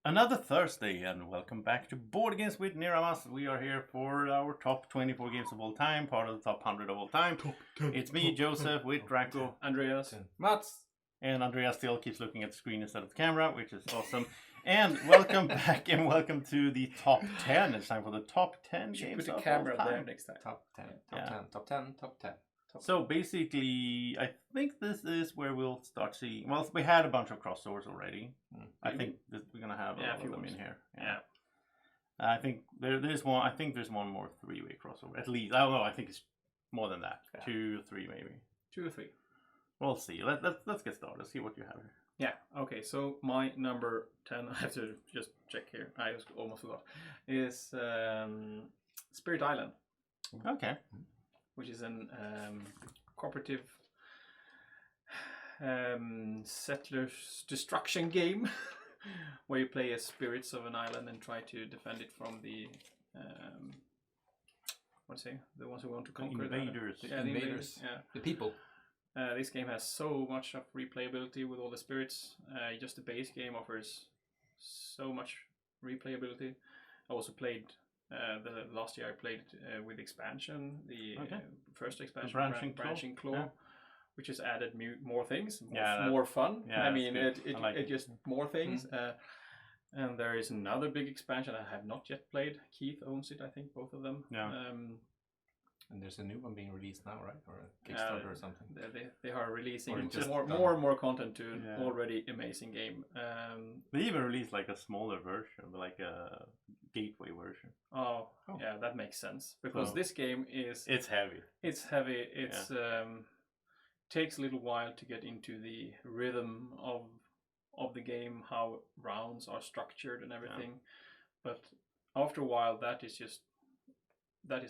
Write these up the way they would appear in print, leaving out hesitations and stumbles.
Another Thursday, and welcome back to Boardgames with Niramas. We are here for our top 24 games of all time, part of the top 100 of all time. It's me, Josef, with Draco, Andreas, Mats, and Andreas still keeps looking at the screen instead of the camera, which is awesome. And welcome back, and welcome to the top 10. It's time for the top 10 games put the of camera all time. there next time. top 10, top 10. So basically, I think this is where we'll start seeing. Well, we had a bunch of crossovers already. I think we're gonna have a lot of them in here. Yeah. I think there's one. I think there's one more three-way crossover at least. I don't know. I think it's more than that. Yeah. 2 or 3 maybe. 2 or 3. We'll see. Let's get started. Let's see what you have here. Yeah. Okay. So my number 10. I have to just check here. I almost forgot. Is Spirit Island. Okay. Which is an cooperative settlers destruction game where you play as spirits of an island and try to defend it from the the ones who want to conquer invaders. The invaders. Yeah. The people. This game has so much of replayability with all the spirits. Just the base game offers so much replayability. I also played the last year I played with expansion, the first expansion, Branching Claw, yeah. which has added more things, more fun. Yeah, I mean, I it just more things. And there is another big expansion I have not yet played. Keith owns it, I think, both of them. Yeah. And there's a new one being released now, right? Or a Kickstarter or something. They are releasing just more and more content to an already amazing game. They even released like a smaller version, like a gateway version. Oh. Yeah, that makes sense because this game is it's heavy. It's heavy. It's takes a little while to get into the rhythm of the game, how rounds are structured and everything. But after a while, that is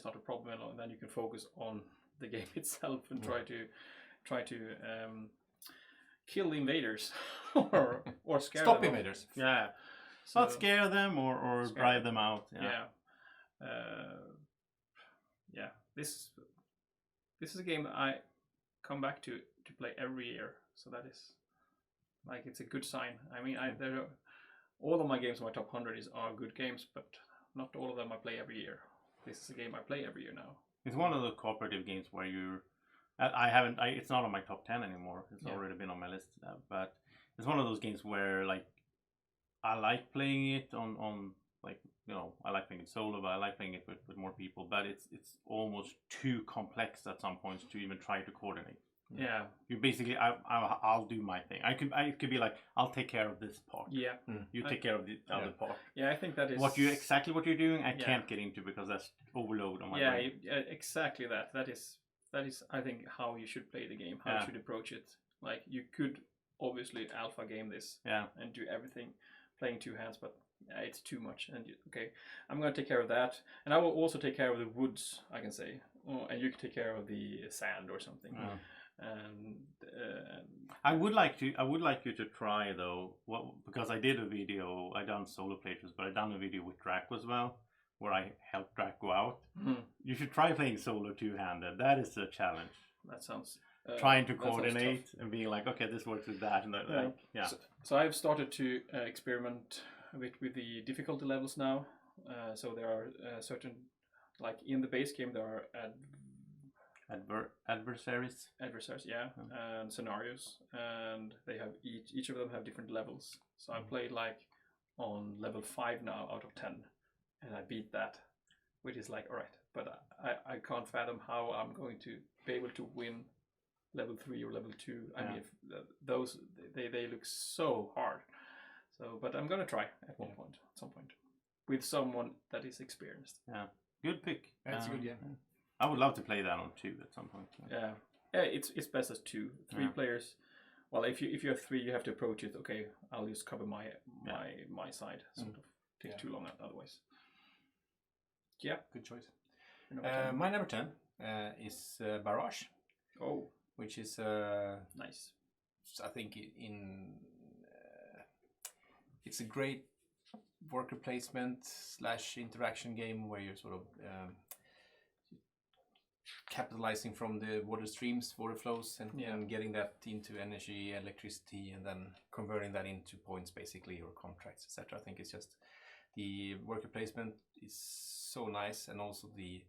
not a problem at all. And then you can focus on the game itself and try to kill the invaders or scare Stop them. invaders. Yeah. So, not scare them or drive them out. Yeah. This is a game that I come back to play every year. So that is it's a good sign. I mean, all of my games in my top 100 are good games, but not all of them I play every year. This is a game I play every year now. It's one of the cooperative games where you're. It's not on my top 10 anymore. It's already been on my list, but it's one of those games where I like playing it on I like playing it solo, but I like playing it with more people. But it's almost too complex at some points to even try to coordinate. Yeah. You basically, I'll do my thing. It could be like, I'll take care of this part. Yeah. You take care of the other part. Yeah, I think that is exactly what you're doing. I can't get into because that's overload on my brain. Yeah, exactly that. That is I think how you should play the game. How you should approach it. Like you could obviously alpha game this. And do everything playing 2 hands, but it's too much. And I'm going to take care of that, and I will also take care of the woods. I can say, and you can take care of the sand or something. And I would like you to try though, because I did a video. I done solo playthroughs, but I done a video with Draco as well, where I helped Draco out. You should try playing solo 2-handed. That is a challenge. That sounds trying to coordinate and being like, okay, this works with that, and So I've started to experiment a bit with the difficulty levels now. So there are certain, like in the base game, there are adversaries, and scenarios, and they have each of them have different levels. So I played on level 5 now out of 10, and I beat that, which is all right, but I can't fathom how I'm going to be able to win level 3 or level 2. I mean, those they look so hard. So, but I'm gonna try at some point, with someone that is experienced. Yeah, good pick. That's a good game. I would love to play that on 2 at some point. Yeah, it's best as 2, 3 players. Well, if you have 3, you have to approach it. Okay, I'll just cover my side. Sort of takes too long otherwise. Yeah, good choice. My number 10 is Barrage. Oh, which is nice. I think it's a great worker placement / interaction game where you're sort of capitalizing from the water streams, water flows, and Yeah. getting that into energy, electricity, and then converting that into points, basically, or contracts, etc. I think it's just the worker placement is so nice, and also the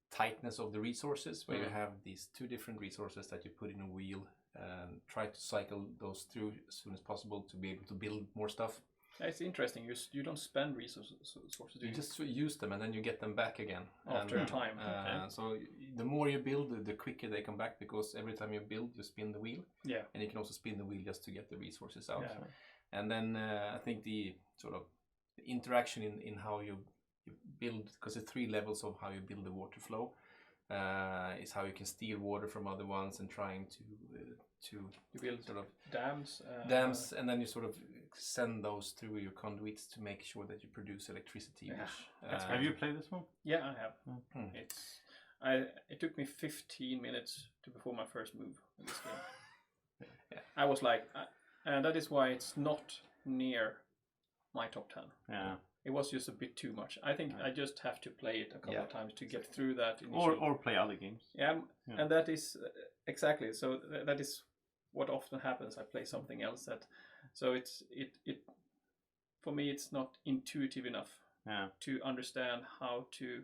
tightness of the resources, where you have these two different resources that you put in a wheel and try to cycle those through as soon as possible to be able to build more stuff. It's interesting. You don't spend resources. You just use them and then you get them back again after and, time. So the more you build, the quicker they come back, because every time you build, you spin the wheel. Yeah. And you can also spin the wheel just to get the resources out. Yeah. And then I think the sort of interaction in how you build, because there's 3 levels of how you build the water flow, is how you can steal water from other ones and trying to you build sort of dams, and then you sort of send those through your conduits to make sure that you produce electricity. Yeah. Which, Have you played this one? Yeah, I have. Hmm. It took me 15 minutes before my first move in this game. Yeah. I was like, and that is why it's not near my top 10. Yeah. It was just a bit too much. I think I just have to play it a couple of times to get through that initial... Or play other games. Yeah. And that is exactly. So that is what often happens. I play something else so it for me it's not intuitive enough to understand how to.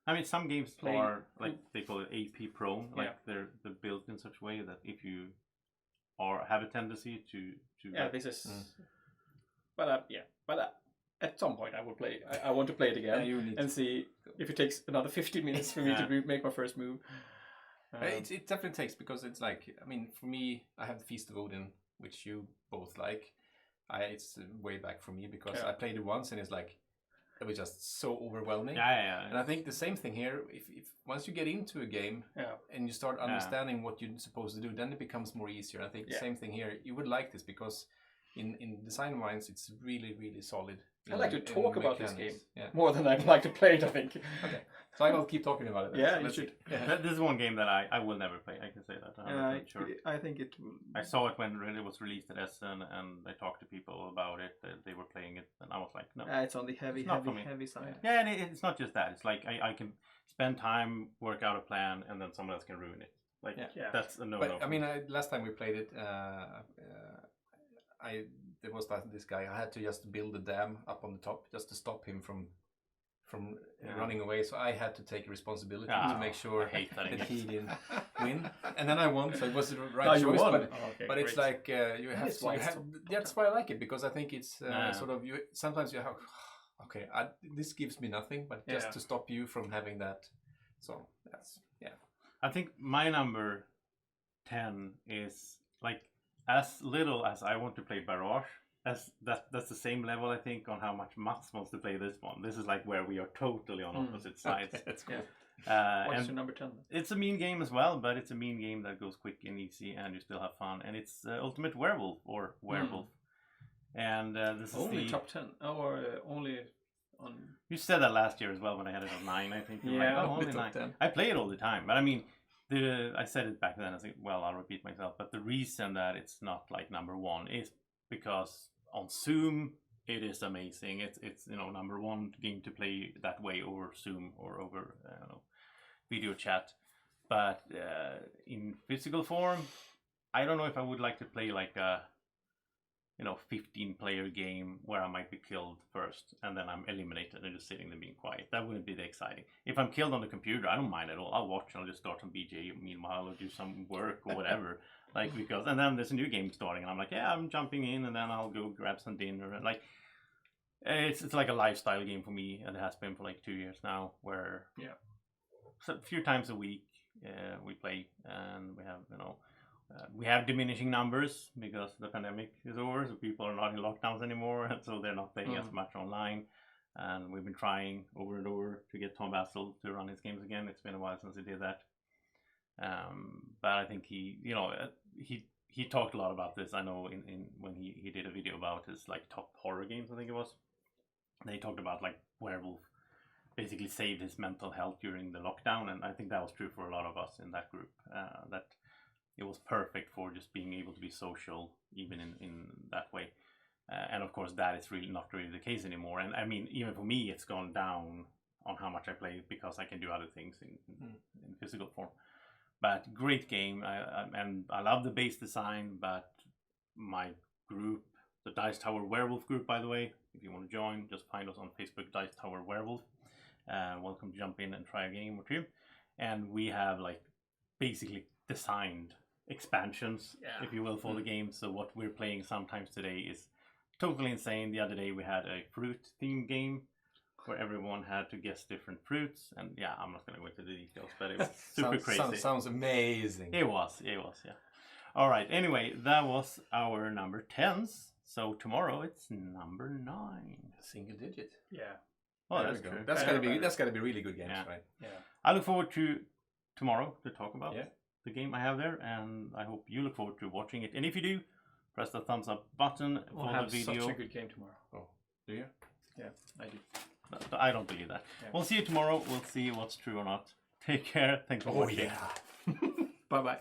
I mean, some games are like they call it AP prone, like they're built in such a way that if you have a tendency to this is. But at some point I will play. I want to play it again and see if it takes another 15 minutes for me to make my first move. It definitely takes, because it's like, I mean, for me, I have the Feast of Odin, which you both like. It's way back for me, because I played it once and it's like, it was just so overwhelming. And I think the same thing here. If once you get into a game and you start understanding what you're supposed to do, then it becomes more easier. I think the same thing here. You would like this, because in design wise, it's really, really solid. I like to talk about this game more than I'd like to play it, I think. Okay. So I will keep talking about it then. Yeah, you should. This is one game that I will never play. I can say that. I'm sure. I think it will. I saw it when it was released at Essen, and I talked to people about it. They were playing it, and I was like, no. It's on the heavy side. Yeah, and it's not just that. It's like I can spend time, work out a plan, and then someone else can ruin it. Like that's a no-no. But I mean, last time we played it, there was this guy. I had to just build a dam up on the top just to stop him from running away. So I had to take responsibility to make sure that he didn't win. And then I won, so it was the right choice. But it's like you have to. That's why I like it, because I think it's sort of you. Sometimes you have. Okay, this gives me nothing, but just to stop you from having that. So that's I think my number 10 is like, as little as I want to play Barrage, that's the same level, I think, on how much Mats wants to play this one. This is like where we are totally on opposite sides. Okay, that's cool. What's your number 10? It's a mean game as well, but it's a mean game that goes quick and easy, and you still have fun. And it's Ultimate Werewolf, or Werewolf. And this is only top 10, or only on. You said that last year as well when I had it on 9. I think. Only 9. 10. I play it all the time, but I mean. I said it back then. I think, well, I'll repeat myself. But the reason that it's not like number 1 is because on Zoom it is amazing. It's number 1 game to play that way over Zoom or over video chat. But in physical form, I don't know if I would like to play like a 15-player game where I might be killed first and then I'm eliminated and just sitting there being quiet. That wouldn't be that exciting. If I'm killed on the computer, I don't mind at all. I'll watch and I'll just start some BJ meanwhile, or do some work or whatever. And then there's a new game starting and I'm like, I'm jumping in, and then I'll go grab some dinner. And like, it's like a lifestyle game for me, and it has been for like 2 years now, where a few times a week we play, and we have diminishing numbers because the pandemic is over, so people are not in lockdowns anymore, and so they're not playing as much online. And we've been trying over and over to get Tom Bassel to run his games again. It's been a while since he did that. But I think he talked a lot about this. I know in when he did a video about his like top horror games, I think it was. And he talked about like Werewolf basically saved his mental health during the lockdown, and I think that was true for a lot of us in that group. That it was perfect for just being able to be social, even in that way. And of course, that is really not really the case anymore. And I mean, even for me, it's gone down on how much I play because I can do other things in physical form. But great game, and I love the base design. But my group, the Dice Tower Werewolf group, by the way, if you want to join, just find us on Facebook, Dice Tower Werewolf. Welcome to jump in and try a game or two. And we have like basically designed expansions, if you will, for the game. So what we're playing sometimes today is totally insane. The other day we had a fruit theme game where everyone had to guess different fruits, and yeah, I'm not going to go into the details, but it was super crazy. Sounds amazing. It was, yeah. All right, anyway, that was our number 10s. So tomorrow it's number 9. Single digit. Yeah. Oh, that's true. That's gotta be really good games, right? Yeah. I look forward to tomorrow to talk about the game I have there, and I hope you look forward to watching it. And if you do, press the thumbs up button We'll for have the video. such a good game tomorrow. Oh, do you? Yeah, I do. But I don't believe that. Yeah. We'll see you tomorrow. We'll see what's true or not. Take care. Thanks for watching. Yeah. Bye-bye.